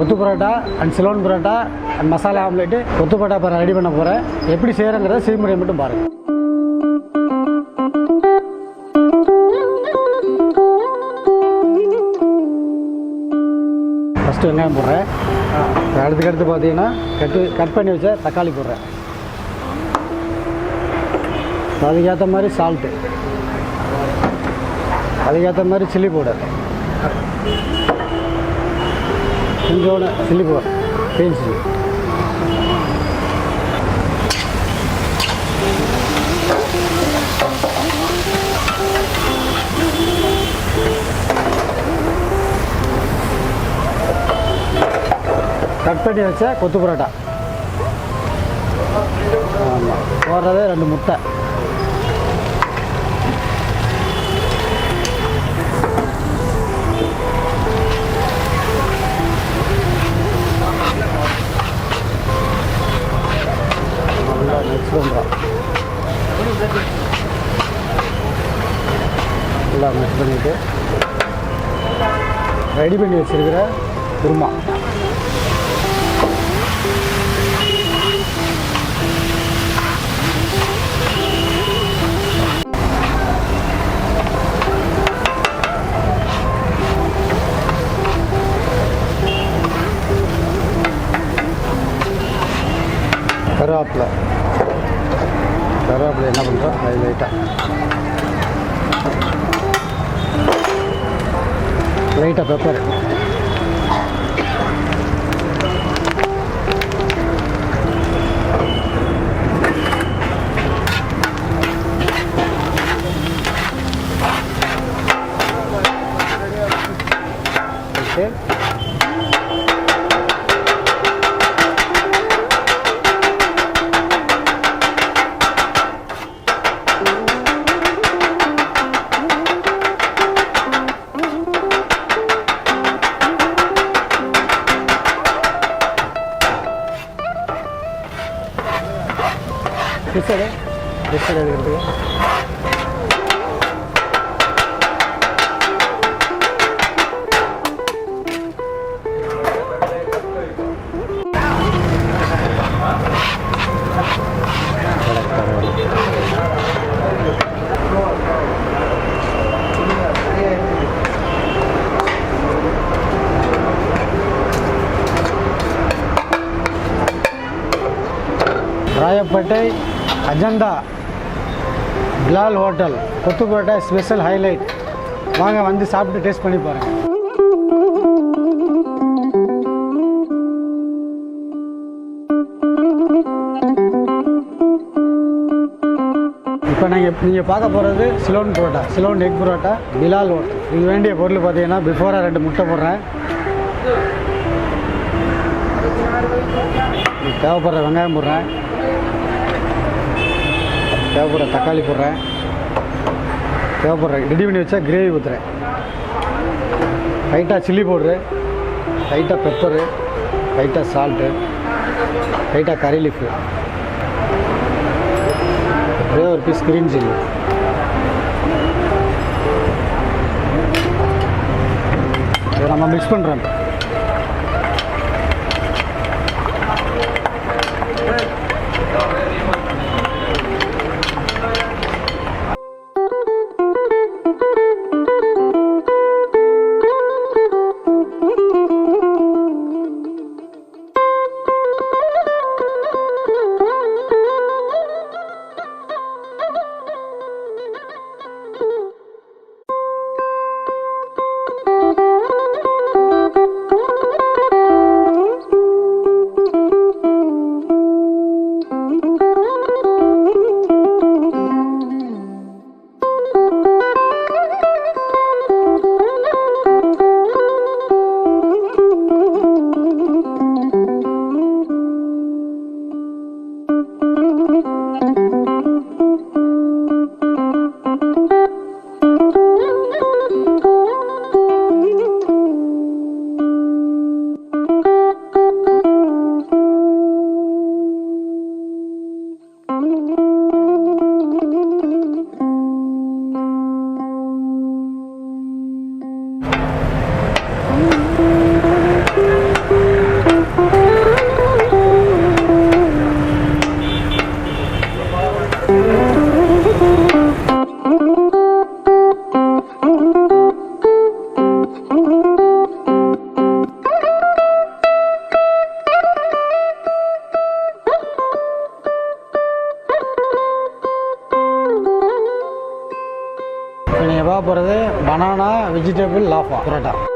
கொத்து parotta and Ceylon parotta and masala omelette கொத்து பரோட்டா இப்போ ரெடி பண்ண போகிறேன். எப்படி செய்கிறேங்கிறத செய்முறை மட்டும் பாருங்கள். ஃபஸ்ட்டு வெங்காயம் போடுறேன். அடுத்து பார்த்தீங்கன்னா கட் பண்ணி வச்ச தக்காளி போடுறேன். அதுக்கேற்ற மாதிரி சால்ட்டு, அதுக்கேற்ற மாதிரி சில்லி பவுடர், கொஞ்சோண்டு chilli powder, green chilli, cut பண்ணி வச்ச கொத்து பரோட்டா, ஆமாம் போடுறது 2 முட்டை, மிக்ஸ் பண்ணுறோம். எல்லாம் மிக்ஸ் பண்ணிவிட்டு ரெடி பண்ணி வச்சுருக்கிற குருமா கருவேப்பிலை என்ன பண்ணுறோம், அது லைட்டாக பெப்பர், ஓகே. பிஸ்கட் எடுக்கிறதுக்கு ராயப்பேட்டை அஜந்தா பிலால் ஹோட்டல் கொத்து பரோட்டா ஸ்பெஷல் ஹைலைட். வாங்க வந்து சாப்பிட்டு டேஸ்ட் பண்ணி பாருங்கள். இப்போ நீங்கள் பார்க்க போகிறது சிலோன் பரோட்டா, சிலோன் எக் பரோட்டா, பிலால் ஹோட்டல். இது வேண்டிய பொருள் பார்த்தீங்கன்னா பிஃபோராக 2 முட்டை போடுறேன். தேவைப்படுற வெங்காயம் போடுறேன், தேவைப்படுற தக்காளி போடுறேன், தேவைப்படுற ரெடி பண்ணி வச்சா கிரேவி ஊற்றுறேன், லைட்டாக சில்லி பவுட்ரு, லைட்டாக பெப்பரு, லைட்டாக சால்ட்டு, லைட்டாக கறி லீஃபு, ஒரே ஒரு பீஸ் கிரீன் சில்லி, இதை நம்ம மிக்ஸ் பண்ணுறோம். போகிறது பனானா வெஜிடபிள் லாஃபா பரோட்டா.